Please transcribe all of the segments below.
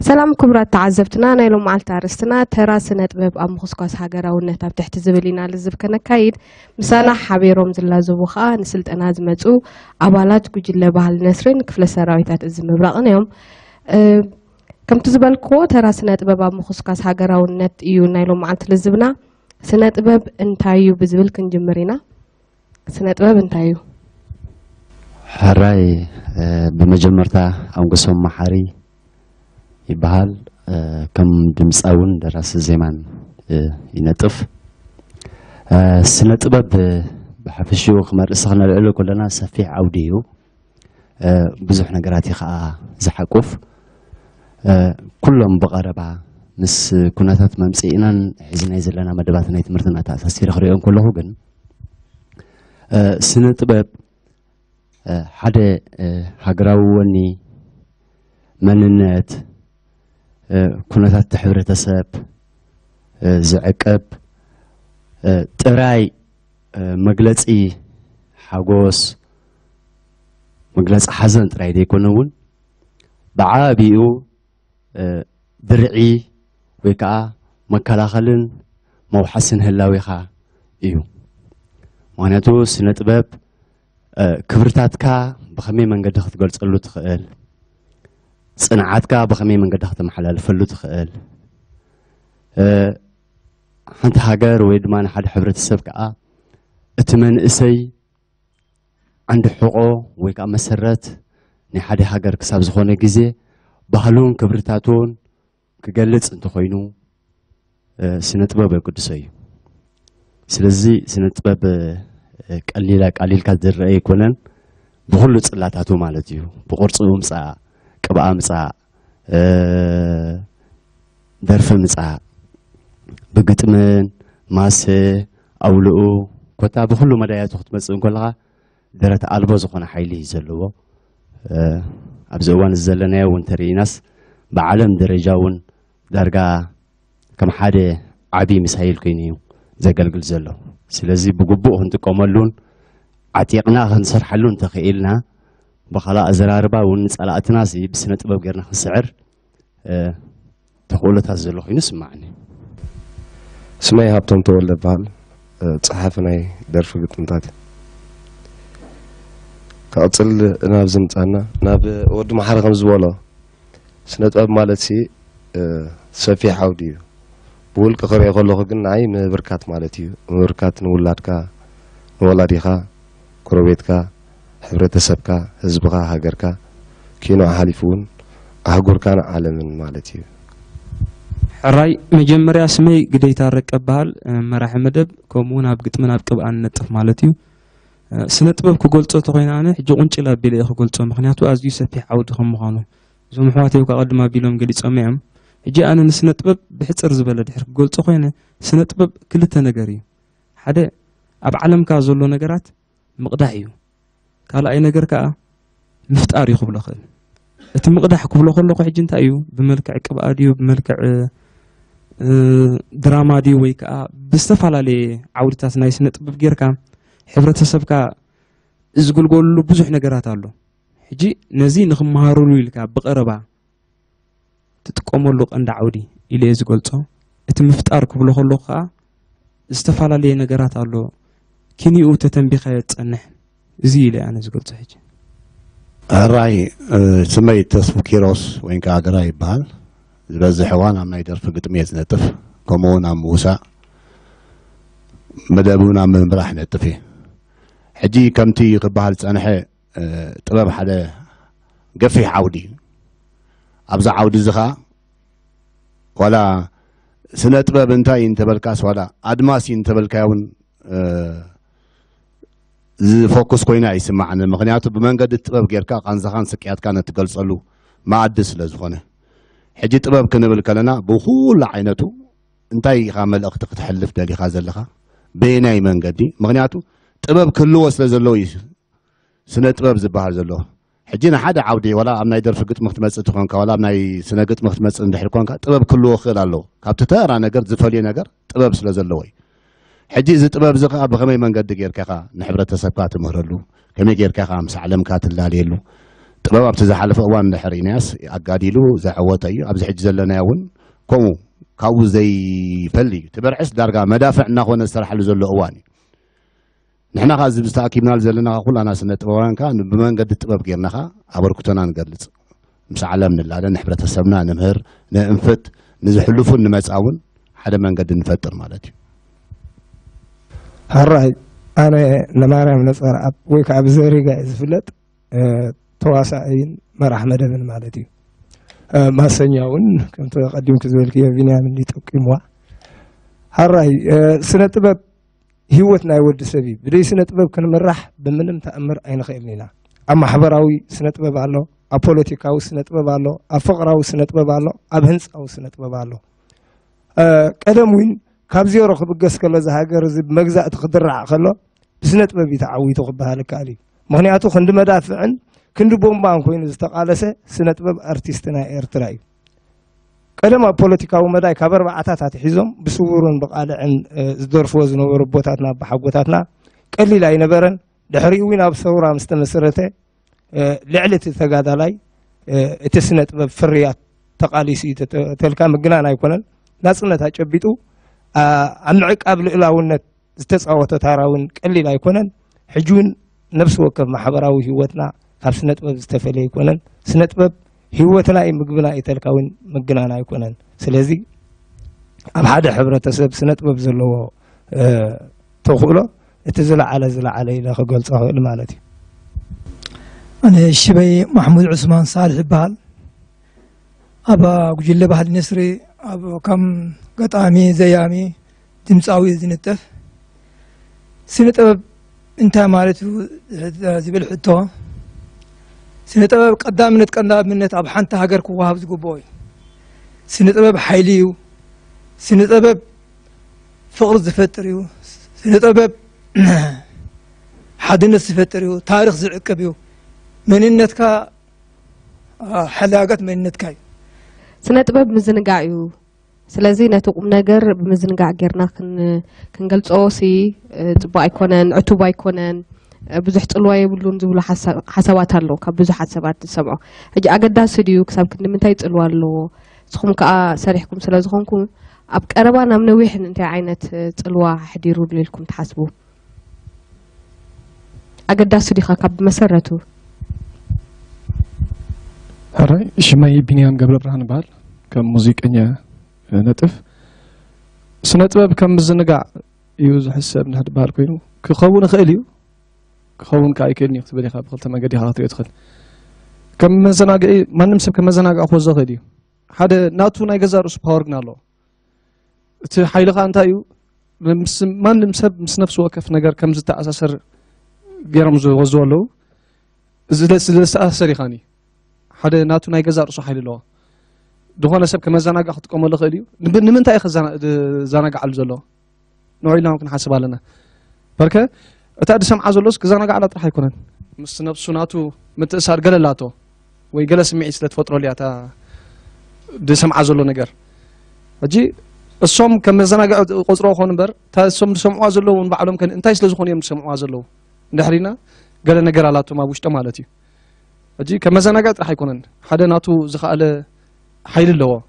سلام كبرات تعذبتنا نايلو معلتا رستنا تراسنا طبب ام خصكاس هاغراونت اب تحت زبلينا لزب كنكايد مسانا حبيروم زلا زبوخا نسلطنا زمصو ابالات ጉጅለ ባህል ነስርን ክፍለ ሰራዊታት እዚ ምብራቅናዮም ከም ትዝበልክዎ ተራስና ጥበብ ام خصكاس هاغراونت እዩ ናይሎ معلت ለዝብና ስነ ጥበብ እንታዩ ብዝብል ክንጅምሪና ስነ ጥበብ እንታዩ حراي بمجمرتا أنقصهم محاري يبهال كم دمساون درس زمان ينطف سنة طبب بحفشي وخمر اسخنا له كلنا سفيح عوديو بزح نغراتي خا زحقوف كلهم بقربا نس كناتات ممصينا حزنا يزلنا مدباتنا يتمرتنا تفسير خريون كله ግን سنة طبب حدا هاجراوني مننات كناتات تحبرتسب زعقب طراي مغلصي حاغوس مغلص حزن طراي ديكونون بعابيو درعي ويكا مكلاخلن موحسن هلاويخا ايو معناتو سنة طبب كبرتاتكا بخمي منقد تقولصلو تخيل صنعاتكا بخمي منقد تمحللفلو تخيل حنت هاجر ويدمان حد حبرتسب كا اتمنئسي عند حقوق ويكا مسرت ني حد هاجر كساب زخونه غزي ባህሉን ክብርታቱን ክገልጽ እንተ ኮይኑ ስነ ጥበብ ይቅድሰይ ስለዚ ስነ ጥበብ ቀሊልካ ዝረአ ይኮነን በሁሉ ጽላታቱ ማለት እዩ በቁርጹ ምጻ ቅብአ ምጻ ደርፈ ምጻ በግጥምን ማሰ አውልኡ ኮታ በሁሉ መዳያቱ ክትመጽእ እንከለኻ ደረተ አልቦ ዝኾነ ሓይሊ ዘለዎ ኣብዚ እዋን ዘለናዮ ወንተሪናስ بعالم درجاون درجة كم حدا عبي مسائل كينيو زقلقل زلو سلازي بقبوه انت كمالون عتيقنا هنصر حلون تخيلنا بخلاء زراربا ونسأل أتناسي بسنة طباب غيرنا السعر تقول تهزلو ينسمعني اسمعي هابتم تولد بال صحافنا درف قطنتات كأصل ناب زمتانا ناب ود محر خمس ولا سنة طباب مالتي سفيح عودي بقول كخير يقول له قلنا عي بركات مالتي بركات نولادك نولاديها كروبيتك حبرتسبك حزبك هاجرك كينو حالفون أهجر كان عالم مالتي حراي مجمريا اسمي قديت الركبال مراح مدب كومون أبقت من أبقى أن نطف مالتي سنة طباب كقولته تقين أنا حجو أنشلا بيلي أخو قولته مخنياتو أزدي سفيح عودهم مخانو زوم حواتي وقعد ما بيلهم قلت أميهم هجي أنا نسنة طباب بحثر زبالة دحر قولته خوينه سنة طباب كلتا نجاري حدا أب عالم كازولو نجارات مقدعيو قال أي نجار كا مفتقاري خبلا خل أنت مقدح خبلا خل لقى حجين تأيو بملك عقب أديو بملك دراما ديو ويكا بستفعل على عودة ناس سنة طباب غير كا حفرة سبكا إزقول قولو بزح نجارات الله حجي نزين خم مهارولو يلكا بقربا تتقوموا لوق عند عودي إلى إزقولته أنت مفتقار خبلا خل لقى استفعل على نجارات الله كني أو تتنبيه يتصنح زي اللي أنا قلت هيك. الرأي سميت تصفو كيروس وين كأجراي بال بس حوان عم يدر في قطمية نتف كمون عم موسى مدابون عم براح نتفي حجي كمتي قبال تنحى طلب حدا قفي عودي أبزع عودي زخا ولا سنة طلب انتاي انت بالكاس ولا أدماسي انت بالكاون فوكس كوينا يسمعنا مغنياته بمنقد الطباب غيركا قنزخان سكيات كانت تقلصلو ما عدس لزخونه حجي طباب كنبل كلنا بكل عينته انتي خامل اختك تحلف دالي خازلخا بيناي منقدي مغنياته طباب كله وصل زلو سنه طباب زبحر زلو حجينا حدا عودي ولا امنا يدر في قط مختمص تخونكا ولا امنا سنه قط مختمص اندحر كونكا طباب كله خيل الله كابت ترى نجر زفلي نجر طباب سلا زلوي حجي زي طباب زقا بخمي منقد غيركا نحبرتسبكا تمهرلو كمي غيركا مس علمكا تلاليلو ጥበብ ኣብቲ ዝሓለፈ እዋን ድሕሪ ናያስ ኣጋዲሉ ዘዕወተ እዩ ኣብዚ ሕጂ ዘለና እውን ከምኡ ካብኡ ዘይፈል እዩ ትበርዕስ ዳርጋ መዳፍዕ እናኾነ ዝስራሕሉ ዘሎ እዋን እዩ ንሕና ካ እዚ ዝተኣኪብናሉ ዘለና ኩላና ስነ ጥበባውያንካ ብመንገዲ ጥበብ ጌርናኻ ኣበርክቶና ንገልፅ ምስ ዓለም ንላለ ንሕብረተሰብና ንምህር ንእንፍት ንዝሕልፉን ንመፃውን ሓደ መንገዲ ንፈጥር ማለት እዩ ሃራይ ኣነ ለማርያም ነፀር ኣብ ወይ ከዓ ብዘሪጋ ዝፍለጥ ተዋሳኢን መራሕ መደብን ማለት እዩ ማሰኛ እውን ከምቲ ቀዲምክ ዝበልክዮ ቢንያምን ይጠቂምዋ ሃራይ ስነ ጥበብ ህይወት ናይ ወዲ ሰብ እዩ ብደይ ስነ ጥበብ ክንምራሕ ብምንም ተኣምር ኣይንኽእልን ኢና ኣብ ማሕበራዊ ስነ ጥበብ ኣሎ ኣብ ፖለቲካዊ ስነ ጥበብ ኣሎ ኣብ ፍቕራዊ ስነ ጥበብ ኣሎ ኣብ ህንፃዊ ስነ ጥበብ ኣሎ ቀደም እውን ካብ ዜሮ ክብገስ ከሎ ዝሃገር እዚ ብመግዛእቲ ክድራዕ ከሎ ብስነ ጥበብ እዩ ተዓዊቱ ክበሃል ይከኣል እዩ ምክንያቱ ክንዲ መዳፍዕን ክንዲ ቦምባን ኮይኑ ዝተቃለሰ ስነ ጥበብ ኣርቲስት ናይ ኤርትራ እዩ ቀደም ኣብ ፖለቲካዊ መዳይ ካብ ኣርባዕታት ሒዞም ብስውሩን ብቃልዕን ዝደርፍዎ ዝነበሩ ቦታትና ብሓጎታትና ቀሊል ኣይነበረን ድሕሪኡ እውን ኣብ ሰውራ ምስ ተመሰረተ ልዕሊ እቲ ተጋዳላይ እቲ ስነ ጥበብ ፍርያት ተቃሊሱ ተልካ ምግናን ኣይኮነን ናፅነት ኣጨቢጡ ኣብ ምዕቃብ ልዕላውነት ዝተፃወተ ታራውን ቀሊል ኣይኮነን ሕጂ እውን ነብሲ ወከፍ ማሕበራዊ ህይወትና ካብ ስነ ጥበብ ዝተፈለየ ኣይኮነን ስነ ጥበብ ህይወትና ምግብና ይተልካ እውን ምግናን ኣይኮነን ስለዚ ኣብ ሓደ ሕብረተሰብ ስነ ጥበብ ዘለዎ ተኽእሎ እቲ ዝለዓለ ኢለ ክገልፆ ክእል ማለት እዩ ኣነ ሽበይ ማሕሙድ ዑስማን ሳልሕ ይበሃል ኣብ ጉጅለ ባህሊ ነስሪ ኣብ ከም ገጣሚ ዘያሚ ድምፃዊ ዝንጥፍ ስነ ጥበብ እንታይ ማለት እዩ ዝብል ሕቶ ስነ ጥበብ ቀዳምነት ኣብ ሓንቲ ሃገር ክወሃብ ዝግብኦ እዩ ስነ ጥበብ ሓይሊ እዩ ስነ ጥበብ ፍቕሪ ዝፈጥር እዩ ስነ ጥበብ ሓድነት ዝፈጥር እዩ ታሪክ ዝዕቅብ እዩ መንነትካ ሓላጋት መንነትካ እዩ ስነ ጥበብ ምዝንጋዕ እዩ ስለዚ ነቲ ቁም ነገር ብምዝንጋዕ ጌርና ክንገልፆ ሲ ፅቡቅ ኣይኮነን ዕቱብ ኣይኮነን ብዙሕ ፅልዋ የብሉን ዝብሉ ሓሳባት ኣለዉ ካብ ብዙሓት ሰባት ዝሰምዖ ሕጂ ኣገዳሲ ድዩ ክሳብ ክንምንታይ ፅልዋ ኣለዎ ንስኹም ከዓ ሰሪሕኩም ስለ ዝኾንኩም ኣብ ቀረባ ናብ ነዊሕ እንታይ ዓይነት ፅልዋ ሕዲሩ ኢልኩም ትሓስቡ ኣገዳሲ ዲኻ ካብ መሰረቱ هراي شماي بنيام قبل برهان بال كم موسيقى نطف سنة طباب كم زنقع يوز حساب نهد بال كوينو كخون خيليو كخون كايكلني اختبالي خاب خلت ما قدي خاطر يدخل كم زنقع ما نمسك كم زنقع أخو زغديو هذا ناتو نايجزار وش باورنا له تحيل خان تايو ما نمسك مس نفس وقف نجار كم زت أساسر جرمز وزولو زلس أساسر خاني هذا ناتو نايجزار وش حيل له دخان سب كم زنقع خد كم الله خيليو نمن تاي خزان زنقع على زلو نوعي لهم كن حسب لنا بركة أتعد سمع زلوس كزنقع على طرح يكونن مس نفس ناتو متأثر قللاتو ويجلس معي سلت فترة اللي أتا دسم عزلو نجار أجي الصوم كم زنقع قصروا خون بر تا الصوم دسم عزلو ونبعلهم كان انتاي سلزو خون يوم دسم عزلو نحرينا قال نجار على تو ما بوش تمالتي أجي كم زنقع راح يكونن حدا ناتو زخال حيل اللوا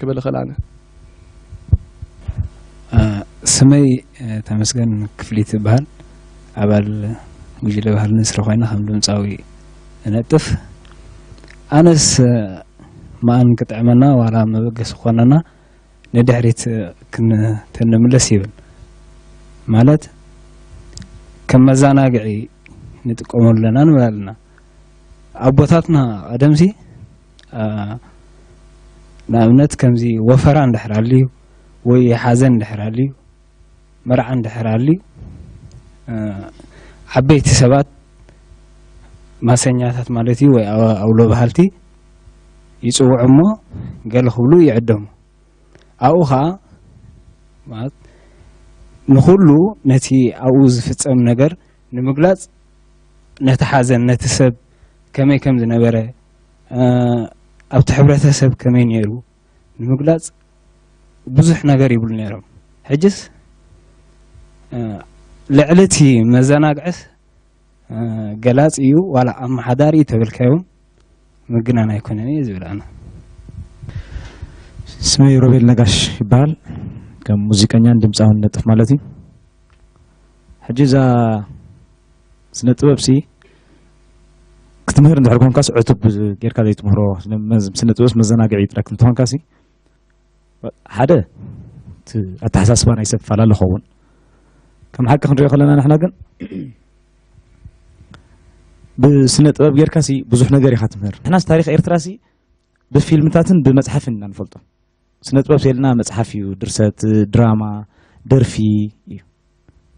قبل خلانا سمي تمسكن كفليت بهال عبال وجي له بهال نسر خوينا هم دمصاوي نطف أنس ما انقطعمنا ولا ما بقس خونا ندحريت كن تنملس يبل مالت كما زناقعي نتقوم لنا نبلنا أبوتاتنا أدمسي نامنت كمزي وفران دحرالي وي حزن دحرالي مرعن دحرالي عبيت سبات ما سنياتات مالتي وي أولو بحالتي يصوع عمو قال خبلو يعدهم أوها مات نخلو نتي أوز فتسم نجر نمقلات نتحازن نتسب كمي كم زنبره أو تحبرته سب كمين يرو نمقلات بزح نجر يقول نيرم حجز لعلتي مزناقعس ገላጽ እዩ ዋላ ኣመሓዳሪ ተብልካዮም ምግናና ኣይኮነን እየ ዝብል ኣነ ስመይ ሮቤል ነጋሽ ይበሃል ከም ሙዚቀኛን ድምፃውን ነጥፍ ማለት እዩ ሕጂ እዛ ስነ ጥበብ ሲ ክትምህር እንድሕር ኮንካስ ዕቱብ ጌርካ ዘይትምህሮ ስነ ጥበብ መዘናግዒ ጥራይ ክትኮንካ ሲ ሓደ ኣተሓሳስባ ናይ ሰብ ፈላለ ኸውን ከም ሓቂ ክንሪኦ ከለና ንሕና ግን ብስነ ጥበብ ጌርካ ሲ ብዙሕ ነገር ኢኻ ትምህር ንሕናስ ታሪክ ኤርትራ ሲ ብፊልምታትን ብመፅሓፍን ኢና ንፈልጦ ስነ ጥበብ ሲልና መፅሓፍ እዩ ድርሰት ድራማ ደርፊ እዩ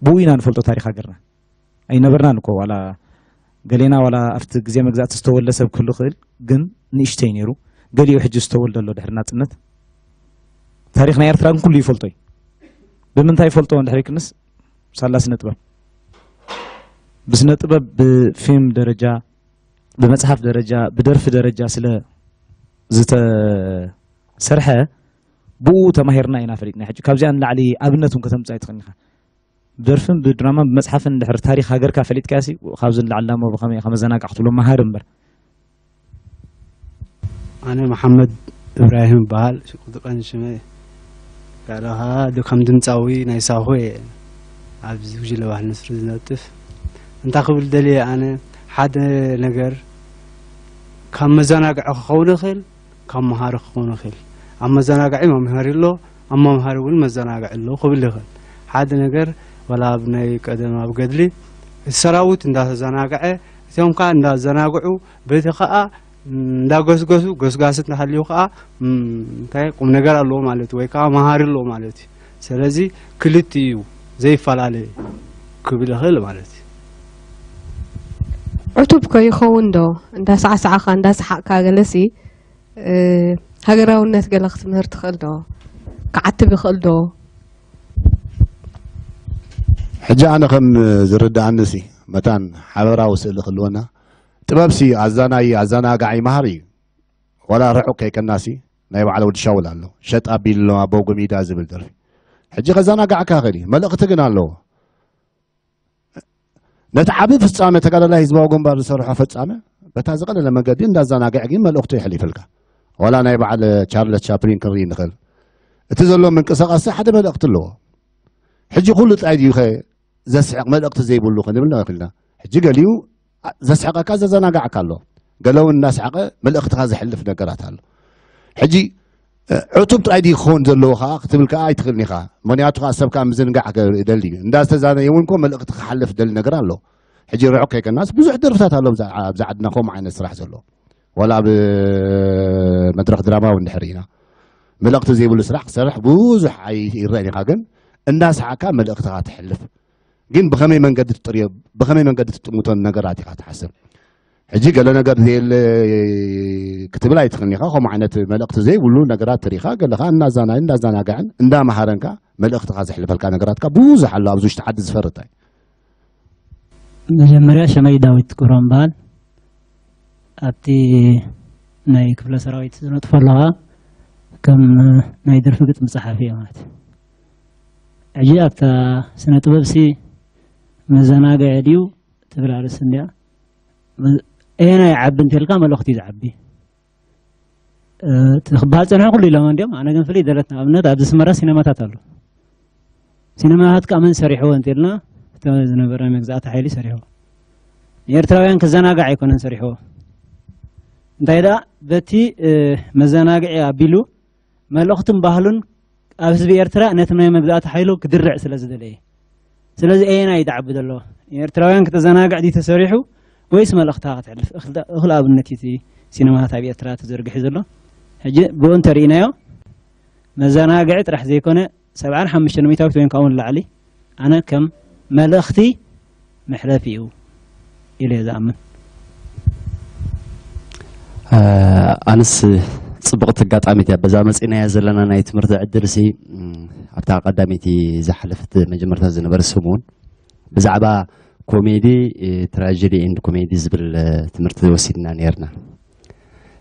ብኡ ኢና ንፈልጦ ታሪክ ሃገርና ኣይነበርናን እኮ ዋላ ገሌና ዋላ ኣብቲ ግዜ መግዛእቲ ዝተወልደ ሰብ ክህሉ ክእል ግን ንእሽተይ ነይሩ ገሊኡ ሕጂ ዝተወልደ ኣሎ ድሕሪ ናፅነት ታሪክ ናይ ኤርትራ ኩሉ ይፈልጦ እዩ ብምንታይ ይፈልጦ እንድሕር ይክንስ ሳላ ስነ ጥበብ بسنة طباب بفيلم درجة بمصحف درجة بدرف درجة سلا زت سرحة بو تماهرنا هنا فريقنا حاجة كابزان لعلي أبنتهم كتم زايد خنيخة بدرفم بدراما بمصحف دحر تاريخ هاجر كافليت كاسي وخابزن العلامة وبخمي خمسنا قحطوا لهم مهارم بر أنا محمد إبراهيم بال شو قد شمي قالها دو كم دمتاوي نايساوي عبز وجي لو واحد نسر نطف انت قبل دلي انا حد نجر كم مزناقع خون خيل كم مهار خون خيل اما زناقع ما مهار له اما مهار ول مزناقع له قبل خيل حد نجر ولا ابني قدم ابقدلي السراوت اندا زناقع ثم كان اندا زناقعو بيتخا እንዳ ጎስጓስት ናሃልዩ ከዓ እንታይ ቁም ነገር አለው ማለት ወይ ከዓ መሃር አለው ማለት ስለዚህ ክልቲዩ ዘይፈላለ ክብል ይኽእል ማለት ዕቱብ ከይኸውን ዶ እንዳሳዕሳዕካ እንዳሰሓቅካ ገለሲ ሃገራውነት ገለ ክትምህር ትኽእል ዶ ክዓትብ ይኽእል ዶ ሕጂ ኣነ ከም ዝርዳእኒ ሲ መታን ሓበራዊ ስእሊ ክህልወና ጥበብ ሲ ኣዘናጋዒ መሃር እዩ ወላ ርሑቅ ከይከናሲ ናይ ባዕለ ወዲ ሻውል ኣሎ ሸጥ ኣቢሉ ኣቦ ጎሚዳ ዝብል ደርፊ ሕጂ ከዘናጋዕካ ኽእል መልእኽቲ ግን ኣለዎ ነቲ ዓብዪ ፍጻመ ተጋዳላይ ህዝባዊ ግንባር ዝሰርሖ ፍጻመ በታ ዝቐለለ መንገዲ እንዳዘናግዕ ግን መልእኽቱ ይሕሊፈልካ ወላ ናይ ባዕለ ቻርለስ ቻፕሊን ክንርኢ ንኽእል እቲ ዘሎ ምንቅስቓስ ሓደ መልእኽቲ ኣለዎ ሕጂ ኩሉ ጥራይ ድዩ ኸ ዘስሕቕ መልእኽቲ ዘይብሉ ክንብል ንኽእልና ሕጂ ገሊኡ ዘስሕቐካ ዘዘናጋዕካ ኣሎ ገለው እናስሓቐ መልእኽትካ ዘሕልፍ ነገራት ኣሎ ሕጂ ዕቱብ ጥራይ ድዩ ክኸውን ዘለዎ ከዓ ክትብል ከዓ ኣይትኽእልኒ ኢኻ ምክንያቱ ከዓ ሰብካ ምዝንጋዕ ደሊ እዩ እንዳዝተዛነየ እውን ኮ መልእኽቲ ክሓልፍ ደሊ ነገር ኣሎ ሕጂ ርሑቅ ከይከናስ ብዙሕ ደርፍታት ኣሎ ኣብዛ ዓድና ከምኡ ዓይነት ስራሕ ዘሎ ወላ ብመድረክ ድራማ እውን ድሕር ኢና መልእኽቲ ዘይብሉ ስራሕ ክሰርሕ ብዙሕ ይርአን ኢኻ ግን እንዳስሓቕካ መልእኽትካ ትሕልፍ ግን ብኸመይ መንገዲ ትጥርዮ ብኸመይ መንገዲ ትጥምቶን ነገራት ኢኻ ትሓስብ ሕጂ ገለ ነገር ዘየለ ክትብል ኣይትኽእልኒ ኢኻ ከምኡ ዓይነት መልእኽቲ ዘይብሉ ነገራት ትሪኢኻ ገለኻ እንዳዘናጋዕን እንዳምሃረንካ መልእኽትካ ዘሕልፈልካ ነገራትካ ብዙሕ ኣሎ ኣብዚ ውሽጢ ዓዲ ዝፈርጥ እዩ መጀመርያ ሸመይ ዳዊት ክብሮም በሃል ኣብቲ ናይ ክፍለ ሰራዊት ዝነጥፎ ኣለኻ ከም ናይ ደርፊ ግጥሚ ፀሓፊ እየ ማለት ሕጂ ኣብታ ስነ ጥበብሲ መዘናግዒ ድዩ ትብል ኣርእስቲ እንድያ أنا يعبي أنت الكام الوقت يعبي تخبات أنا أقول لهم عندهم أنا كان في دلتنا أبناء عبد السمرة سينما تطلع سينما هات كمان سريحوا أنت لنا توازن برامج ذات حيلي سريحوا يرتوين كزنا قاعد يكون سريحوا أنت إذا بتي مزنا قاعد يعبيلو ما الوقت مبهلون أبز بيرترا نتمنى مبدأ حيلو كدرع سلزد ليه سلزد أنا يدعبد الله يرتوين كزنا قاعد يتسريحوا ويسمى الأخطاء تعرف أخلاق بالنتيجة سينما تابعة ترى تزرق حزله هجى بون ترينايو مزانا قاعد راح زي كونه 7 ميتة وين كون لعلي أنا كم ملختي محلفيه إلى زمن أنس صبغت القطعة ميتة بزامس إنا يزلنا نايت مرتع الدرسي أبتاع قداميتي زحلفت مجمرتها زنبر السمون بزعبا كوميدي تراجيدي اند كوميدي زبل تمرت وسيدنا نيرنا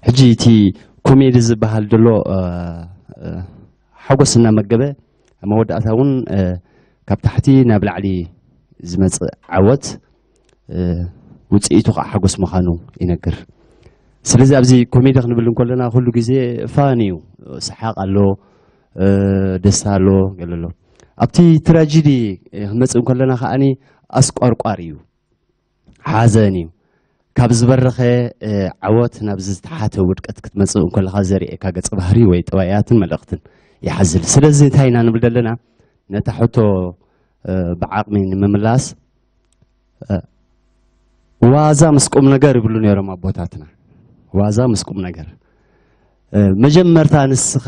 حجي تي كوميدي زبهال دلو حوسنا مقبه موداتاون كاب تحتي نابل علي زمص عوت ውፅኢቱ ከዓ ሓጎስ ምዃኑ ይነግር ስለዚ ኣብዚ ኮሜዲ ክንብል እንከለና ኩሉ ግዜ ፋን እዩ ሰሓቅ ኣሎ ደስታ ኣሎ ገለ ኣሎ ኣብቲ ትራጀዲ ክመፅእ ከለና ከዓኒ ኣስቋርቋር እዩ ሓዘን እዩ ካብ ዝበረኸ ዓወት ናብ ዝተሓተ ውድቀት ክትመፅእ እንከለካ ዘርእየካ ገፀ ባህሪ ወይ ጥባያትን መልእኽትን ይሓዝል ስለዚ እንታይ ኢና ንብል ዘለና ነታ ሕቶ ብዓቕሚ ንምምላስ ዋዛ ምስ ቁም ነገር ይብሉ ነይሮም ኣቦታትና ዋዛ ምስ ቁም ነገር መጀመርታ ንስኻ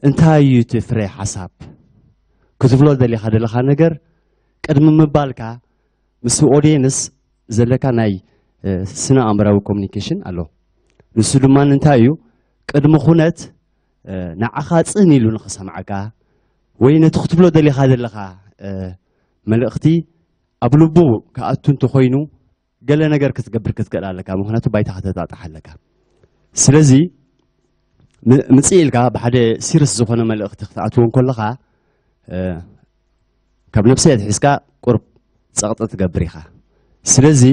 እንታይ እዩ እቲ ፍረ ሓሳብ ክትብሎ ዘለኻ ነገር ቅድሚ ምባልካ ምስ ኦዲየንስ ዘለካ ናይ ስነ ኣእምራዊ ኮሚኒኬሽን ኣሎ ንሱ ድማ እንታይ እዩ ቅድሚ ኩነት ንዓኻ ፅን ኢሉ ንኽሰምዓካ ወይ ነቲ ክትብሎ ዘለኻ መልእኽቲ ኣብ ልቡ ክኣቱ እንተኮይኑ ገለ ነገር ክትገብር ክትክእል ኣለካ ምክንያቱ ባይታ ከተጣጣሕ ኣለካ ስለዚ ምፅእ ኢልካ ብሓደ ሲርስ ዝኾነ መልእኽቲ ክትኣትዎ ከለካ ካብ ነብሰይ ኣትሒዝካ ቁርብ ፀቕጢ ትገብር ኢኻ ስለዚ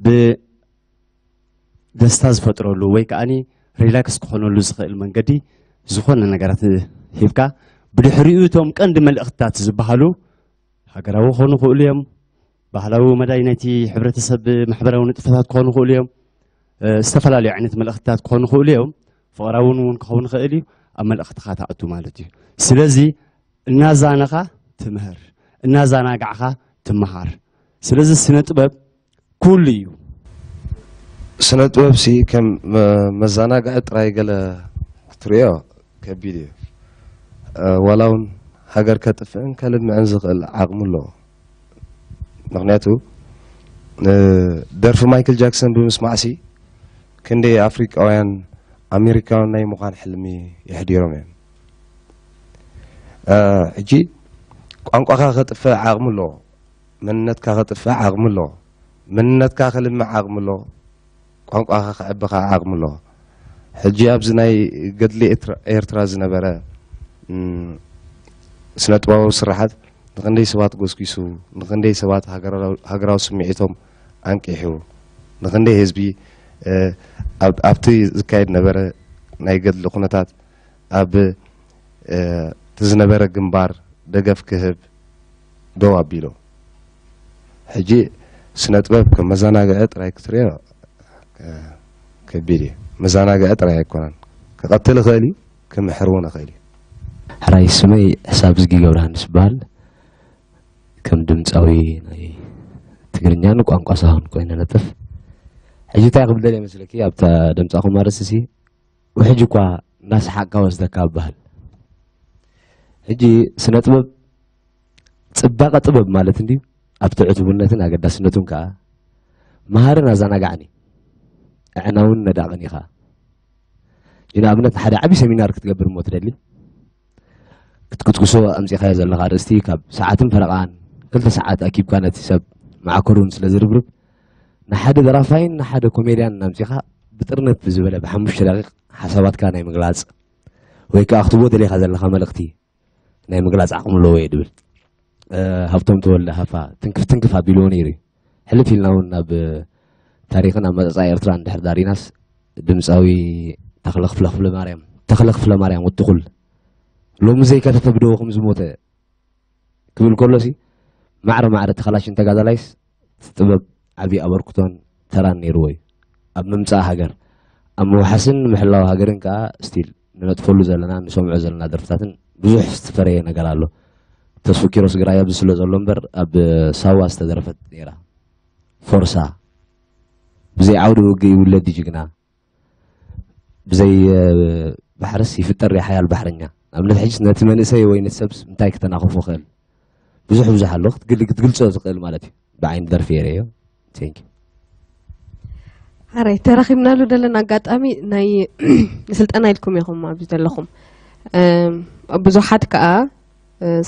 ብደስታ ዝፈጥረሉ ወይ ከዓኒ ሪላክስ ክኾነሉ ዝኽእል መንገዲ ዝኾነ ነገራት ሂብካ ብድሕሪኡ እቶም ቀንዲ መልእኽትታት ዝበሃሉ ሃገራዊ ክኾኑ ይኽእሉ እዮም ባህላዊ መዳይ ናይቲ ሕብረተሰብ ማሕበራዊ ንጥፈታት ክኾኑ ይኽእሉ እዮም ዝተፈላለዩ ዓይነት መልእኽትታት ክኾኑ ይኽእሉ እዮም ፍቕራውን እውን ክኸውን ይኽእል እዩ ኣብ መልእኽትካ ተኣቱ ማለት እዩ ስለዚ እናዛነኻ ትምህር እናዛናጋዕኻ ትመሃር ስለዚ ስነ ጥበብ ኩሉ እዩ ስነ ጥበብ ሲ ከም መዘናግዒ ጥራይ ገለ ክትሪኦ ከቢድ እዩ ዋላ እውን ሃገር ከጥፍእን ከልምዕን ዝኽእል ዓቕሚ ኣለዎ ምክንያቱ ደርፊ ማይክል ጃክሰን ብምስማዕሲ ክንደይ ኣፍሪቃውያን ኣሜሪካውያን ናይ ምዃን ሕልሚ የሕዲሮም እዮም ሕጂ ቋንቋኻ ከጥፍእ ዓቕሚ ኣለዎ መንነትካ ከጥፍእ ዓቕሚ ኣለዎ መንነትካ ክልምዕ ዓቕሚ ኣለዎ ቋንቋኻ ክዕብኻ ዓቕሚ ኣለዎ ሕጂ ኣብዚ ናይ ገድሊ ኤርትራ ዝነበረ ስነ ጥበባዊ ስራሓት ንክንደይ ሰባት ጎስጊሱ ንክንደይ ሰባት ሃገራዊ ስምዒቶም ኣንቂሑ ንክንደይ ህዝቢ ኣብቲ ዝካየድ ነበረ ናይ ገድሊ ኩነታት ኣብ እቲ ዝነበረ ግንባር ደገፍ ክህብ ደው ኣቢሉ ሕጂ ስነ ጥበብ ከም መዘናግዒ ጥራይ ክትሪኦ ከቢድ እዩ መዘናግዒ ጥራይ ኣይኮነን ክቐትል ይኽእል እዩ ክምሕር እውን ይኽእል እዩ ሕራይ ስመይ ሕሳብ ዝጊ ገብረሃንስ ይበሃል ከም ድምፃዊ ናይ ትግርኛን ቋንቋ ሳሁን ኮይነ ነጥፍ ሕጂ እንታይ ክብል ደልየ መስለኪ ኣብታ ድምፃኹም ማረስ እሲ ውሕጂ እኳ እናሰሓቅካ ወስደካ ይበሃል ሕጂ ስነ ጥበብ ፅባቐ ጥበብ ማለት እንድዩ ኣብቲ ዕቱብነትን ኣገዳስነቱን ከዓ መሃርን ኣዘናጋዕኒ ዕናውን ነዳቕን ኢኻ ንኣብነት ሓደ ዓብዪ ሰሚናር ክትገብር እሞ ትደሊ ክትክትክሶ ኣምፂኻዮ ዘለካ ርእስቲ ካብ ሰዓትን ፈረቓን 2 ሰዓት ኣኪብካ ነቲ ሰብ ማዕከሩን ስለ ዝርብርብ ንሓደ ደራፋይን ንሓደ ኮሜድያን ናምፂኻ ብጥርነት ብዝበለ ብ5 ደቂቕ ሓሳባትካ ናይ ምግላፅ ወይ ከዓ ክትቦ ደሊኻ ዘለካ መልእኽቲ ናይ ምግላፅ ዓቕሚ ኣለዎ እየ ድብል ሃብቶም ተወልደ ሃፋ ትንክፍ ኣቢልዎ ነይሩ እዩ ሕልፍ ኢልና እውን ናብ ታሪክን ኣብ መፀፃኢ ኤርትራ እንድሕር ዳሪናስ ድምፃዊ ተኽለ ክፍለ ማርያም ውትኹል ሎሚ ዘይከተተ ብደው ከም ዝሞተ ክብል ከሎሲ ማዕረ ተኸላሽን ተጋዳላይስ ጥበብ ዓብዪ ኣበርክቶን ተራን ነይርዎ እዩ ኣብ ምምፃእ ሃገር ኣብ ምውሓስን ምሕላዊ ሃገርን ከዓ ስቲል ንነጥፈሉ ዘለና ንሰምዖ ዘለና ደርፍታትን ብዙሕ ዝተፈረየ ነገር ኣሎ ተስፉ ኪሮስ ግራይ ኣብዚ ስለ ዘሎ እምበር ኣብ ሳዋ ዝተደረፈት ነይራ ፎርሳ ብዘይ ዓውዲ ውግእ ይውለድ ጅግና ብዘይ ባሕርስ ይፍጠር ሓያል ባሕረኛ ኣብነት ሕጂ ነቲ መንእሰይ ወይ ነቲ ሰብ እንታይ ክተናኸፎ ክእል ብዙሕ ኣሎ ክትግልፆ ዝኽእል ማለት እዩ ብዓይኒ ደርፊ የርእዮ ቴንክ ሃራይ ተራኺብናሉ ዘለና ኣጋጣሚ ናይ ንስልጠና ኢልኩም ኢኹም ኣብዚ ዘለኹም ብዙሓት ከዓ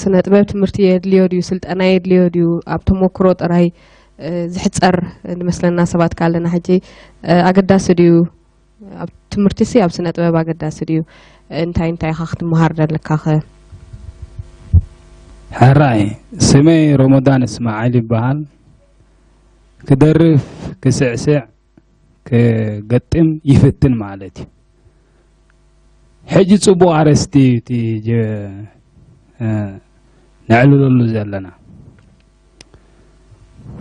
ስነ ጥበብ ትምህርቲ የድልዮ ድዩ ስልጠና የድልዮ ድዩ ኣብ ተሞክሮ ጥራይ ዝሕፀር ንመስለና ሰባት ካለና ሕጂ ኣገዳሲ ድዩ ኣብ ትምህርቲ ሲ ኣብ ስነ ጥበብ ኣገዳሲ ድዩ እንታይ ኢኻ ክትመሃር ዘለካ ኸ ሕራይ ስመይ ሮሞዳን እስማዓል ይበሃል كدرف كسعسع كقطم يفتن مالتي حجي صبو عرستي تي نعلو له زلنا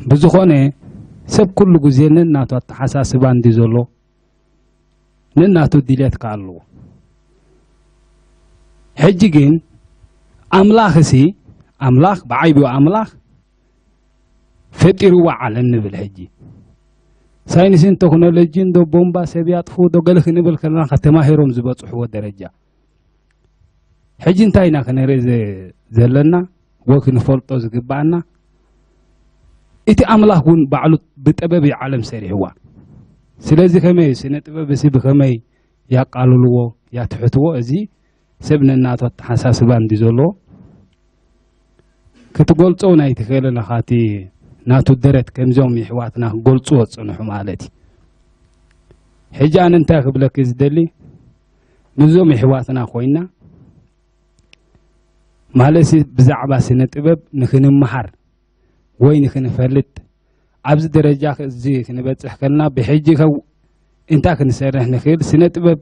بزخونه سب كل جزء نناتو التحساسب عندي زلو نناتو ديلات كالو حجين أملاخ سي أملاخ بعيبو أملاخ فتيروا على النبل حجي ساينسين تكنولوجين دو بومبا سبيات فو دو قالك نبل كلنا ختما هيروم زبط حو درجة حجين تاينا كنري زلنا وكن فولتو زقبانا إتي أملاخ كون بعلو بتبابي عالم سريع هو سلازي كمي سنة تبابي سي بكمي يا قالوا له يا تحتو أزي سبنا الناتو حساس باندي زولو كتقولتو ناي تخيلنا خاتي ناتو درت كم زوم يحواتنا قولتو صنحو مالتي حجان انت قبلك ازدلي نزوم يحواتنا خوينا مالسي بزعبا سنة طبب نخن محر وين نخن فلت عبز درجة زي كنبتصح كلنا بحجي كو انت كنسرح نخيل سنة طبب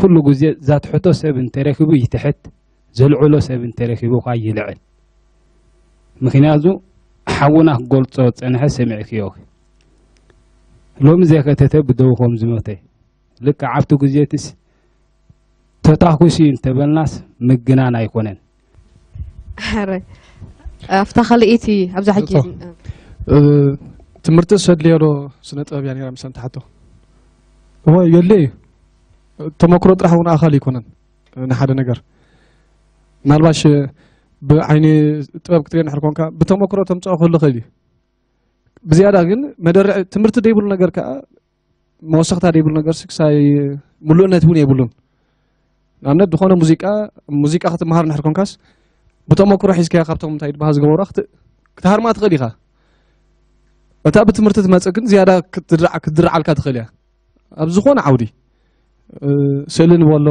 كل جزء ذات حتو سبن تركبو يتحت زلعلو سبن تركبو قاي يلعل مخنازو حونا قلت صوت انا سمعك يوك لوم زي كتتبدو خم زمتي لك عبتو جزيتس تتاكوشي انت بالناس مجنان ايكونن حري افتخر لقيتي ابزح حكي تمرت سد ليرو سنه طب يعني راه مسنت حتى هو يلي تمكرو طرحون اخال يكونن نحد نجر مالباش بعيني طب كتير نحركونك بتمكرو تمصا كل خلي بزياده ግን مدر تمرت ديبل ነገር كا موسختا ديبل ነገር سكساي ملؤነት ون يبلون نامنت دخونه موزيقا ክትمهار نحركونكاس بتمكرو حيسكا ካብቶም እንታይ ድባሃ ዝገበሩ ክትሃርማ ትኽእል ኢኻ እታ ብትምህርቲ ትመጽእ ግን ዝያዳ ክትድርዓልካ ትኽእል እያ ኣብ ዝኾነ ዓውዲ ስእሊ ንበሎ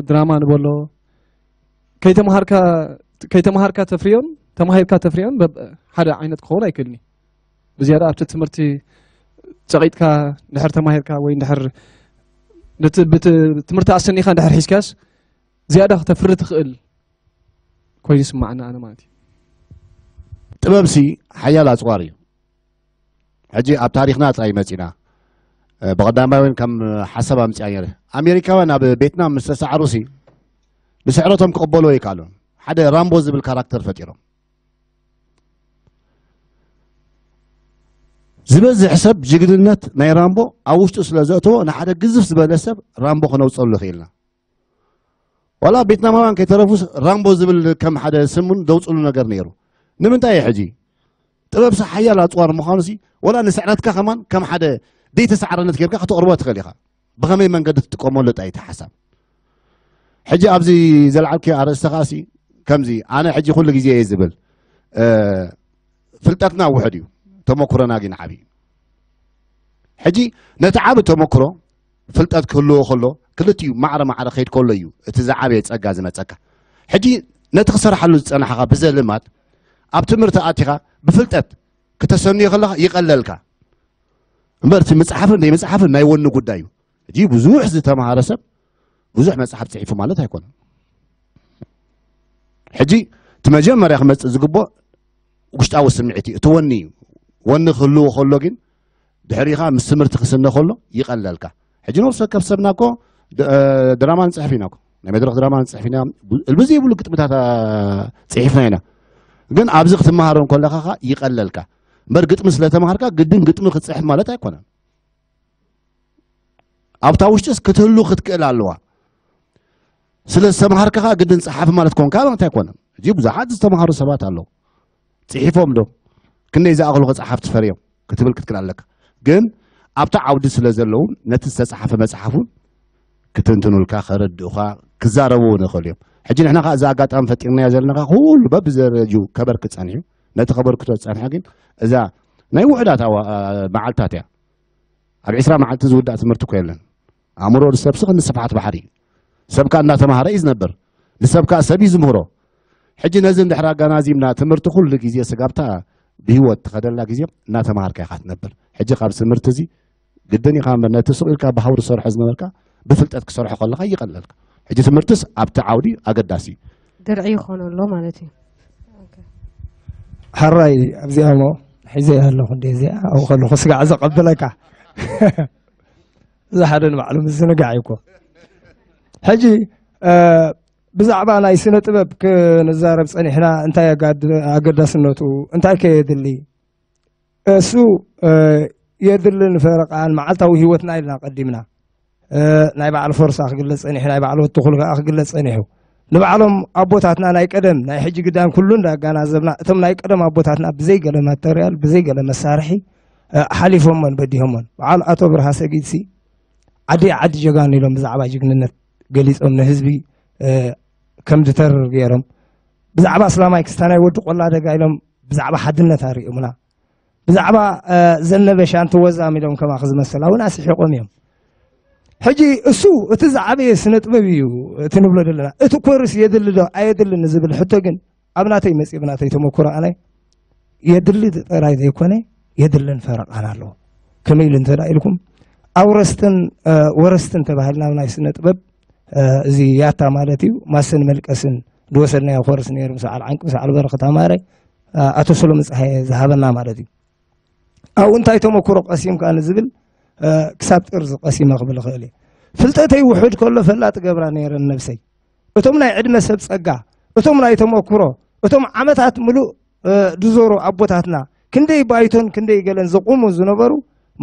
ድራማ ንበሎ ከይተምሃርካ ተፍርዮን ተማሂርካ ተፍርዮን ሓደ ዓይነት ክኸውን ኣይክእልኒ ብዝያዳ ኣብቲ ትምህርቲ ፀቂጥካ ድሕር ተማሂርካ ወይ ድሕር ትምህርቲ ኣሰኒኻ ድሕር ሒዝካስ ዝያዳ ክተፍሪ ትኽእል ኮይኑ ይስማዓና ኣነ ማለት እዩ ጥበብሲ ሓያል ኣፅዋር እዩ ሕጂ ኣብ ታሪክና ጥራይ መፂና بقدامي وين كم حسب أمتيانير أمريكا وأنا ببيتنا مستسعروسي بسعرتهم كقبلوا يكالون حدا رامبوز بالكاركتر فتيرهم زبز حسب جقدنت ناي رامبو أوشت أسلازته أنا حدا جزف زبالسب رامبو خنا وصل له خيلنا ولا بيتنا ما كي ترفوس رامبو زبل كم حدا سمون دوت لنا قرنيرو نمنتاي حجي طلب صحية لا أطوار مخانسي ولا نسعرتك كمان كم حدا دي تسعرنت كيرك خطو أربعة خليها بغمي من قد تقومون لتأيت حسب حجي أبزي زلعلك أرستغاسي كم زي أنا حجي كل جزء يزبل فلتتنا وحديو تمكرنا جين عبي حجي نتعب تمكره فلتت كله خلو كلتيو معرة خير كله يو تزعبي يتسقى ما تسقى حجي نتخسر حلو أنا حقا بزلمات أبتمر تأتيها بفلتت كتسني خلا يقللك مرت مصحف ما يونو قدايو جي بزوح زي ما رسب بزوح مصحف صحيفه مالتها يكون حجي تمجمر يا خمس زقبو وشتاو سمعتي توني ون خلو كن دحريها مستمر تخسنا خلو يقللك حجي نوصل كبسبناكو دراما صحفيناكو نمي درخ دراما صحفينا البزي يقول لك تبتا صحيفنا هنا ግን ኣብዚ ክትመሃሮን ከለኻ ይቀለልካ በርግጥም ስለተማሃርካ ግድን ግጥም ክትጽሕፍ ማለት ኣይኮነን ኣብታ ውሽጥስ ክትህሉ ክትክእል ኣለዋ ስለተማሃርካ ግድን ጽሓፍ ማለት ኮንካ ማለት ኣይኮነን እጂ ብዙሓት ዝተማሃሩ ሰባት ኣለዉ ጽሒፎም ዶ ክንደይ ዝኣኽሉ ክጽሓፍ ትፈርዮም ክትብል ክትክእል ኣለካ ግን ኣብታ ዓውዲ ስለ ዘለዉ ነቲ ዝተጻሓፈ መጽሓፉን ክትንትኑልካ ከረድኡኻ ክዛረቡ ንኽእሉ እዮም حجي نحن إذا قاطع مفتقنا يا زلنا كل باب زرجو كبر كتصنعو نتخبر كتو تصنع لكن إذا ناي وحدات أو معلتات يا أبي إسرا معلت زود أتمرتو كيلن عمرو السبسخ النصفحات بحري سبكا الناس مهارة إذ نبر لسبكا سبي زمهرو حجي نزل دحرا جنازيمنا تمرتو كل جزية سقابتها ብሂወት ትኸደላ ግዜ እናተማሃርካ ኢኻ ትነብር ሕጂ ካብ ትምህርቲ እዚ ግድን ኢኻ እምበር ነቲ ስቕ ኢልካ ብሓውሪ ዝሰርሖ ዝነበርካ ብፍልጠት ክሰርሖ ከለካ ይቐለልካ ሕጂ ትምህርትስ ኣብቲ ዓውዲ ኣገዳሲ እዩ ድርዒ ይኾነሎ ማለት እዩ ሓራይ ኣብዚኣ ሞ ሒዘያ ኣለኹ እንደ እዚኣ ኣብኡ ከለኹ ስጋዕ ዘቐብለካ እዚ ሓደ ንባዕሉ ምዝንጋዕ ይኮ ሕጂ ብዛዕባ ናይ ስነ ጥበብ ክንዛረብ ፀኒሕና እንታይ ኣገዳስነቱ እንታይ ከየድሊ እሱ የድልን ፈረቃን መዓልታዊ ሂወትና ኢልና ቀዲምና ናይ በዓል ፈርሳ ክግለፅ ፀኒሑ ናይ በዓል ወትኹል ከዓ ክግለፅ ፀኒሑ ንባዕሎም ኣቦታትና ናይ ቀደም ናይ ሕጂ ግዳም ኩሉ እንዳጋናዘብና እቶም ናይ ቀደም ኣቦታትና ብዘይ ገለ ማተርያል ብዘይ ገለ መሳርሒ ሓሊፎሞን በዲሆሞን በዓል ኣቶ ብርሃ ሰጊድሲ ዓዲ ዓዲ ጀጋኑ ኢሎም ብዛዕባ ጅግንነት ገሊፆም ንህዝቢ ከም ድተርር ገይሮም ብዛዕባ እስላማይ ክስታናይ ወዲ ቆላ ደጋ ኢሎም ብዛዕባ ሓድነት ኣርእዮምና ብዛዕባ ዘነበ ሻንቲ ወዛም ኢሎም ከማ ክዝመሰላ እውን ኣስሒቆም እዮም ሕጂ እሱ እቲ ዝዓበየ ስነ ጥበብ እዩ እቲ ንብሎ ዘለና እቲ ኮርስ የድሊ ዶ ኣየድልን ዝብል ሕቶ ግን ኣብ ናተይ መፅእ ብናተይ ተመኩሮ ኣነ የድሊ ጥራይ ዘይኮነ የድልን ፈረቃን ኣለዎ ከመይ ኢሉ እንተዳ ኢልኩም ኣውረስትን ወረስትን ተባሂልና ናይ ስነ ጥበብ እዚ ያታ ማለት እዩ ማስን መልቀስን ዝወሰድናዮ ኮርስ ነይሩ ምስዓል ዓንቂ ምስዓል በረኸ ተማሃረ ኣቶ ሰሎሞን ፀሓየ ዝሃበና ማለት እዩ ኣብኡ እንታይ ተመኩሮ ቀሲምካ ንዝብል ክሳብ ጥርዚ ቀሲመ ክብል ክእል እየ ፍልጠተይ ውሑድ ከሎ ፈላጥ ገብራ ነይረን ነብሰይ እቶም ናይ ዕድመ ሰብ ፀጋ እቶም ናይ ተመኩሮ እቶም ዓመታት ሙሉእ ድዞሩ ኣቦታትና ክንደይ ባይቶን ክንደይ ገለን ዝቁሙ ዝነበሩ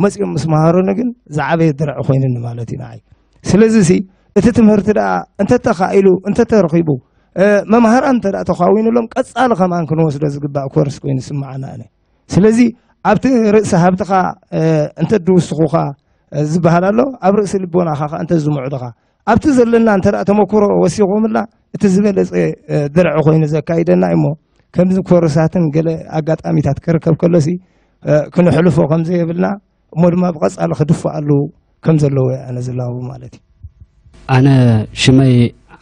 መፅኦም ምስ መሃሮን ግን ዝዓበየ ድርዒ ኮይኑኒ ማለት እዩ ንዓይ ስለዚ ሲ እቲ ትምህርቲ ዳ እንተተኻኢሉ እንተተረኺቡ መምሃራን እንተ ተኻዊኑሎም ቀፃሊ ከማን ክንወስዶ ዝግባእ ኮርስ ኮይኑ ስማዓና ኣነ ስለዚ ኣብቲ ርእሲ ሃብትኻ እንተድውስኹኻ ዝበሃል ኣሎ ኣብ ርእሲ ልቦናኻ እንተ ዝምዕዱኻ ኣብቲ ዘለና እንተ ተመክሮ ወሲኹምላ እቲ ዝበለፀ ድርዒ ኮይኑ ዘካይደና እሞ ከምዚ ኮርሳትን ገለ ኣጋጣሚታት ክርከብ ከሎሲ ክንሕልፎ ከምዘየብልና እሞ ድማ ብቐፃሊ ክድፋኣሉ ከም ዘለዎ ኣነ ዝላቡ ማለት እዩ ኣነ ሽመይ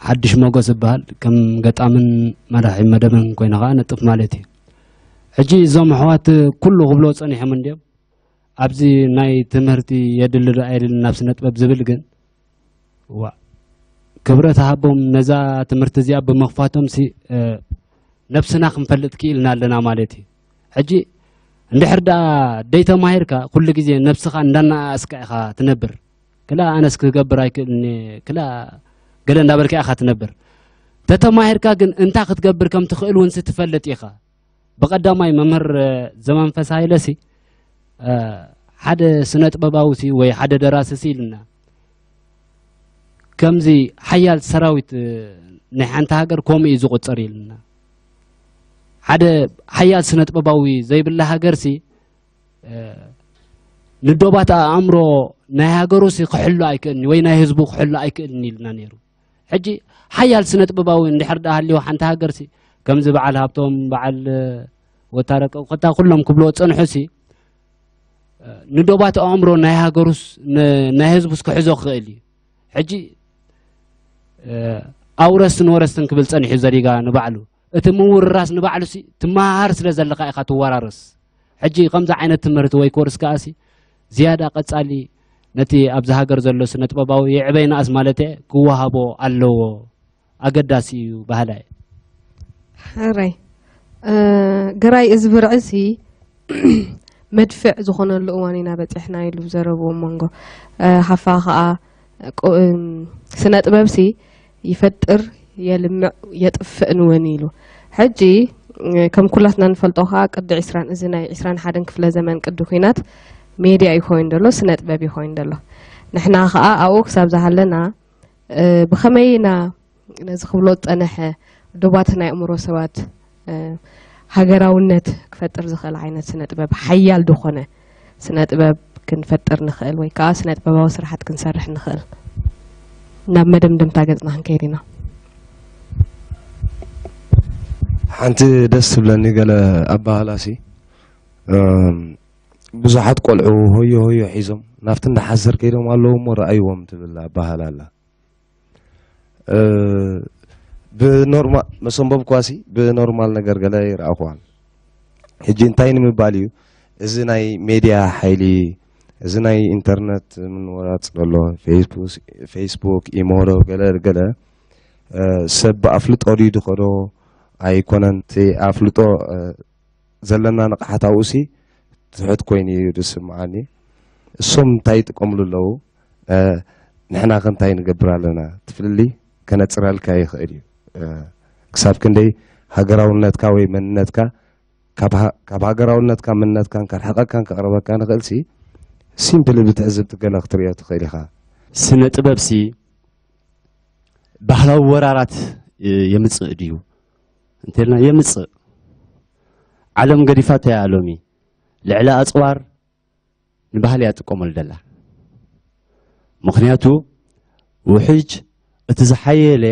ሓድሽ ሞጎስ ዝበሃል ከም ገጣምን መራሒ መደብን ኮይነ ከዓ ነጥፍ ማለት እዩ ሕጂ እዞም ኣሕዋት ኩሉ ክብሎ ፀኒሖም እንድዮም ኣብዚ ናይ ትምህርቲ የድሊ ዶ ኣይድልን ናብ ስነ ጥበብ ዝብል ግን ክብረት ሃቦም ነዛ ትምህርቲ እዚኣ ብምኽፋቶም ነብስና ክንፈልጥ ክኢልና ኣለና ማለት እዩ ሕጂ እንድሕር ዳ ደይተማሂርካ ኩሉ ግዜ ነብስኻ እንዳናኣስካ ኢኻ ትነብር ክላ ኣነስ ክገብር ኣይክእልኒ ክላ ገለ እንዳበልካ ኢኻ ትነብር ተተማሂርካ ግን እንታይ ክትገብር ከም ትኽእል እውን ትፈልጥ ኢኻ بقدامي ممر زمان فسايلسي حدا سنة باباوسي وي حدا دراسسي لنا كمزي حيال سراويت نحن تهاجر كومي زوق تصري لنا حدا حيال سنة باباوي زي بالله هاجرسي ندوبات أمره نهاجروسي قحلو أيكني وين هيزبو قحلو أيكني لنا نيرو حجي حيال سنة باباوي ندحر ده اللي وحن تهاجرسي كمزي بعل هابتهم بعل وتارك وقتا كلهم كبلو تصنحسي ندوبات أمره نهاجروس نهزبوس كحزو خيلي حجي أورستن ورستن قبل تصنحي زريقا نبعلو اتمور الراس نبعلو سي تماهر سلازلقا إخا توارارس حجي قمزة عين التمرت وي كورس كاسي زيادة قد سالي نتي أبزا هاجر زلو سنة باباو يعبين ناس مالتي كوهابو ألو أقداسي بهلاي هاي قراي ازبر عسي مدفع زخون اللقوانينا بتحنا يلو زربو مانغو حفاقا سنة بابسي يفتر يلمع يطفئ نوانيلو حجي كم كلاتنا نفلطوها قد عسران ازناي عسران حدن كفله زمان قد خينات ميديا يخوين دلو سنة بابي يخوين دلو نحنا خا او كساب زحلنا بخمينا نزخبلوت انحه دوباتنا امرو سوات هاجراونت كفتر زخل عينت سنة باب حيال دخنه سنة باب كنفتر نخل ويكا سنة باب وسرحت كنسرح نخل ناب مدمدم تاجزنا هنكيرنا حنت دس بلني قال أبا هلاسي بزحت قلعو هيو حيزم نافتن حزر كيرم قالوا مر أيوم تبلا أبا هلالا بنورمال مسموم بكواسي بنورمال نجار جلاير أخوان ሕጂ እንታይ ንምባል እዩ እዚ ናይ ሜድያ ሓይሊ እዚ ናይ ኢንተርኔት ምን ወራፅ ዘሎ ፌስቡክ ኢሞሮ ገለ ሰብ ኣፍልጦ ድዩ ድኸዶ ኣይኮነን እቲ ኣፍልጦ ዘለና ንቕሓት ኣብኡ ሲ ትሕት ኮይኑ እዩ ዝስምዓኒ እሶም እንታይ ይጥቀምሉ ኣለዉ ንሕና ኸ እንታይ ንገብር ኣለና ትፍልሊ ከነፅረልካ ይኽእል እዩ ክሳብ ክንደይ ሃገራውነትካ ወይ መንነትካ ካብ ሃገራውነትካ መንነትካን ከርሕቐካን ከቕርበካ ንኽእል ሲ ሲምፕል ብትዕዝብ ትገለ ክትሪኦ ትኽእል ኢኻ ስነ ጥበብ ሲ ባህላዊ ወራራት የምፅእ ድዩ እንተልና የምፅእ ዓለም ገዲፋት እያ ሎሚ ልዕሊ ኣፅዋር ንባህሊ እያ ትጥቀመሉ ደላ ምክንያቱ ውሕጅ እቲ ዝሓየለ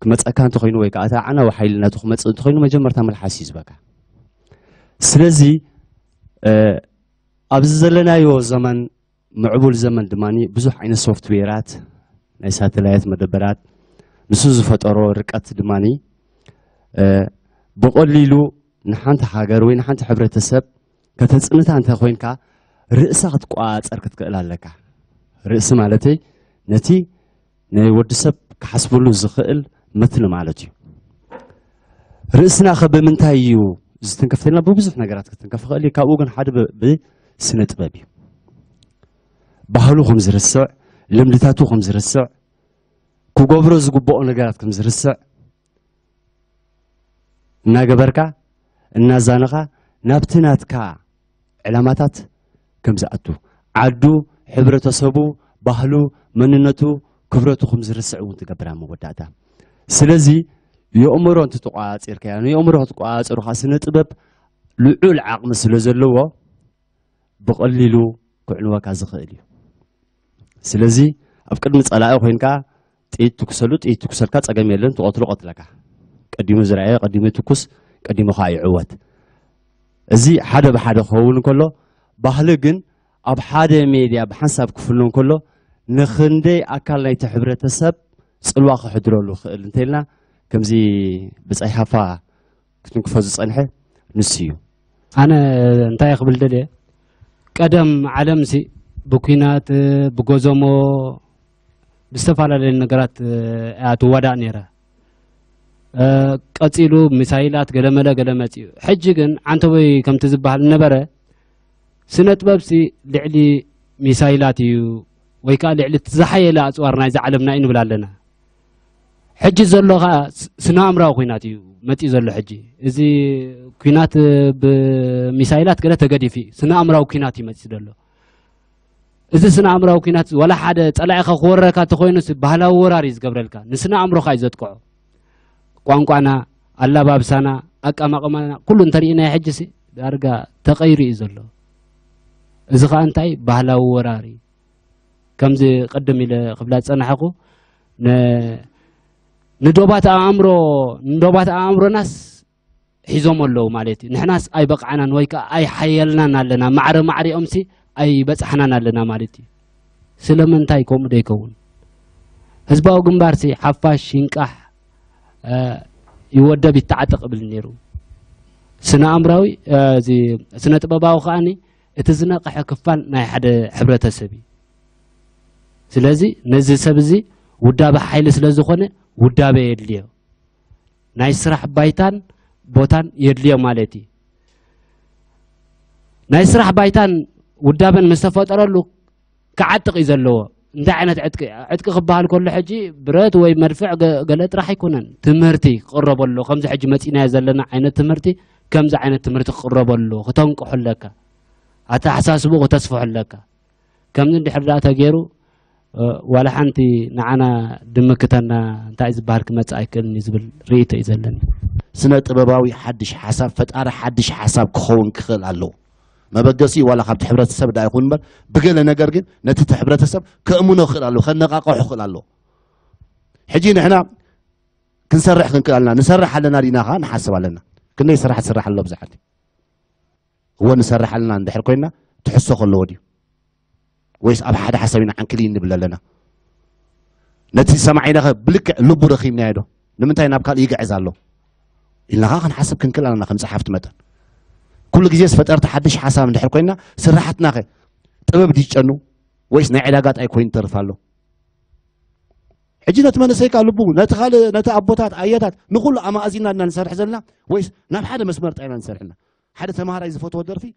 ክመፀካ እንተኮይኑ ወይ ከዓ እታ ዓናዊ ሓይልናቱ ክመፅእ እንተኮይኑ መጀመርታ መልሓስ እዩ ዝበካ ስለዚ ኣብዚ ዘለናዮ ዘመን ምዕቡል ዘመን ድማኒ ብዙሕ ዓይነት ሶፍትዌራት ናይ ሳተላይት መደበራት ንሱ ዝፈጠሮ ርቀት ድማኒ ብቐሊሉ ንሓንቲ ሃገር ወይ ንሓንቲ ሕብረተሰብ ከተፅንታ እንተ ኮይንካ ርእሳ ክትቋፀር ክትክእል ኣለካ ርእሲ ማለተይ ነቲ ናይ ወዲ ሰብ ክሓስበሉ ዝኽእል ምትሊ ማለት እዩ ርእስና ኸ ብምንታይ እዩ ዝትንከፍ ተልና ብብዙሕ ነገራት ክትንከፍ ይኽእል እዩ ካብኡ ግን ሓደ ብስነ ጥበብ እዩ ባህሉ ከም ዝርስዕ ልምድታቱ ከም ዝርስዕ ክገብሮ ዝግብኦ ነገራት ከም ዝርስዕ እናገበርካ እናዛነኻ ናብቲ ናትካ ዕላማታት ከም ዝኣቱ ዓዱ ሕብረተሰቡ ባህሉ መንነቱ ክብረቱ ከም ዝርስዕ እውን ትገብራ መወዳእታ ስለዚ የእምሮ እንትተቋፂርካ የእምሮ ክትቋፀሩ ካ ስነ ጥበብ ልዑል ዓቕሚ ስለ ዘለዎ ብቐሊሉ ክዕንወካ ዝኽእል እዩ ስለዚ ኣብ ቅድሚ ፀላኢ ኮይንካ ጥይት ትኩሰሉ ጥይት ትኩሰልካ ፀገም የለን ትቐትሎ ቀትለካ ቀዲሙ ዝረአየ ቀዲሙ ትኩስ ቀዲሙ ከዓ ይዕወት እዚ ሓደ ብሓደ ክኸውን እንከሎ ባህሊ ግን ኣብ ሓደ ሜድያ ብሓንሳብ ክፍሎ እንከሎ ንክንደይ ኣካል ናይቲ ሕብረተሰብ ፅልዋ ክሕድረሉ ክእል እንተኢልና ከምዚ ብፀይሓፋ ክትንክፎ ዝፀንሐ ንሱ እዩ ኣነ እንታይ ክብል ደልየ ቀደም ዓለም ሲ ብኩናት ብጎዘሞ ብዝተፈላለዩ ነገራት እያ ትወዳእ ነይራ ቀፂሉ ሚሳይላት ገለመለ ገለመፅ እዩ ሕጂ ግን ዓንተወይ ከምቲ ዝበሃል ነበረ ስነ ጥበብ ሲ ልዕሊ ሚሳይላት እዩ ወይ ከዓ ልዕሊ ዝሓየለ ኣፅዋር ናይዚ ዓለምና እዩ ንብል ኣለና ሕጂ ዘሎ ከዓ ስነ ኣእምራዊ ኩናት እዩ መፂኡ ዘሎ ሕጂ እዚ ኩናት ብሚሳይላት ገለ ተገዲፍ እዩ ስነ ኣእምራዊ ኩናት እዩ መፂኡ ዘሎ እዚ ስነ ኣእምራዊ ኩናት ወላ ሓደ ፀላኢኻ ክወረካ እንተኮይኑ ባህላዊ ወራሪ እዩ ዝገብረልካ ንስነ ኣእምሮካ እዩ ዘጥቅዖ ቋንቋና ኣላባብሳና ኣቀማቕማና ኩሉ እንተሪእና ሕጂ ሲ ዳርጋ ተቐይሩ እዩ ዘሎ እዚ ከዓ እንታይ ባህላዊ ወራሪ ከምዚ ቅድም ኢለ ክብላ ፀናሐኹ ንዶባት ኣእምሮናስ ሒዞም ኣለዉ ማለት እዩ ንሕናስ ኣይበቕዓናን ወይ ከዓ ኣይሓየልናን ኣለና ማዕረ ማዕሪኦም ሲ ኣይበፅሓናን ኣለና ማለት እዩ ስለምንታይ ከምኡ ዶ ይከውን ህዝባዊ ግንባር ሲ ሓፋሽ ይንቃሕ ይወደብ ይተዓጠቕ ብል ነይሩ ስነ ኣእምራዊ ስነ ጥበባዊ ከዓኒ እቲ ዝነቕሐ ክፋል ናይ ሓደ ሕብረተሰብ እዩ ስለዚ ነዚ ሰብ እዚ ውዳበ ሓይሊ ስለ ዝኾነ ውዳበ የድልዮ ናይ ስራሕ ባይታን ቦታን የድልዮ ማለት እዩ ናይ ስራሕ ባይታን ውዳበን ምስ ተፈጠረሉ ክዓጥቕ እዩ ዘለዎ እንታይ ዓይነት ዕጥቂ ክበሃል ከሎ ሕጂ ብረት ወይ መድፍዕ ገለ ጥራሕ ኣይኮነን ትምህርቲ ክቕረበሉ ከምዚ ሕጂ መፂናዮ ዘለና ዓይነት ትምህርቲ ከምዚ ዓይነት ትምህርቲ ክቕረበሉ ክተንቅሐለካ ኣተሓሳስቡ ክተስፍሐለካ ከምዚ እንድሕር ዳኣ ተገይሩ ዋላ ሓንቲ ንዓና ድምክተና እንታይ ዝበሃል ክመፅእ ኣይክእልን ዝብል ርእይቶ እዩ ዘለኒ ስነ ጥበባዊ ሓድሽ ሓሳብ ፈጣሪ ሓድሽ ሓሳብ ክኸውን ክኽእል ኣለዎ መበገሲ ዋላ ካብቲ ሕብረተሰብ ዳ ይኹን እምበር ብገለ ነገር ግን ነቲ ሕብረተሰብ ከእምኖ ክኽእል ኣለዎ ከነቃቅሖ ክኽእል ኣለዎ ሕጂ ንሕና ክንሰርሕ ክንክእል ኣለና ንሰርሕ ኣለና ዲና ከዓ ንሓስብ ኣለና ክንደይ ስራሕ ትስራሕ ኣሎ ብዙሓት እወ ንሰርሕ ኣለና እንድሕር ኮይንና ትሕሶ ከለዎ ድዩ ወይስ ኣብ ሓደ ሓሳብ ኢና ዓንክሊ ንብል ኣለና ነቲ ሰማዒና ኸ ብልክዕ ልቡ ረኺብናዮ ዶ ንምንታይ ናብ ካልእ ይግዕዝ ኣሎ إلنا غاخن حسب كنكل أنا خمسة حفت متن كل جزء فترت حدش حساب ندحر كوينا سرحتنا خي طبب ديجنو ويس ناي علاقات أي كوين ترفالو حجينا تمنى سيك على بو نتخال نتأبوتات آياتات نقول أما أزينا نسرح زلنا ويس نام حدا مسمرت أنا نسرحنا حدا تمهر إذا فوتو درفي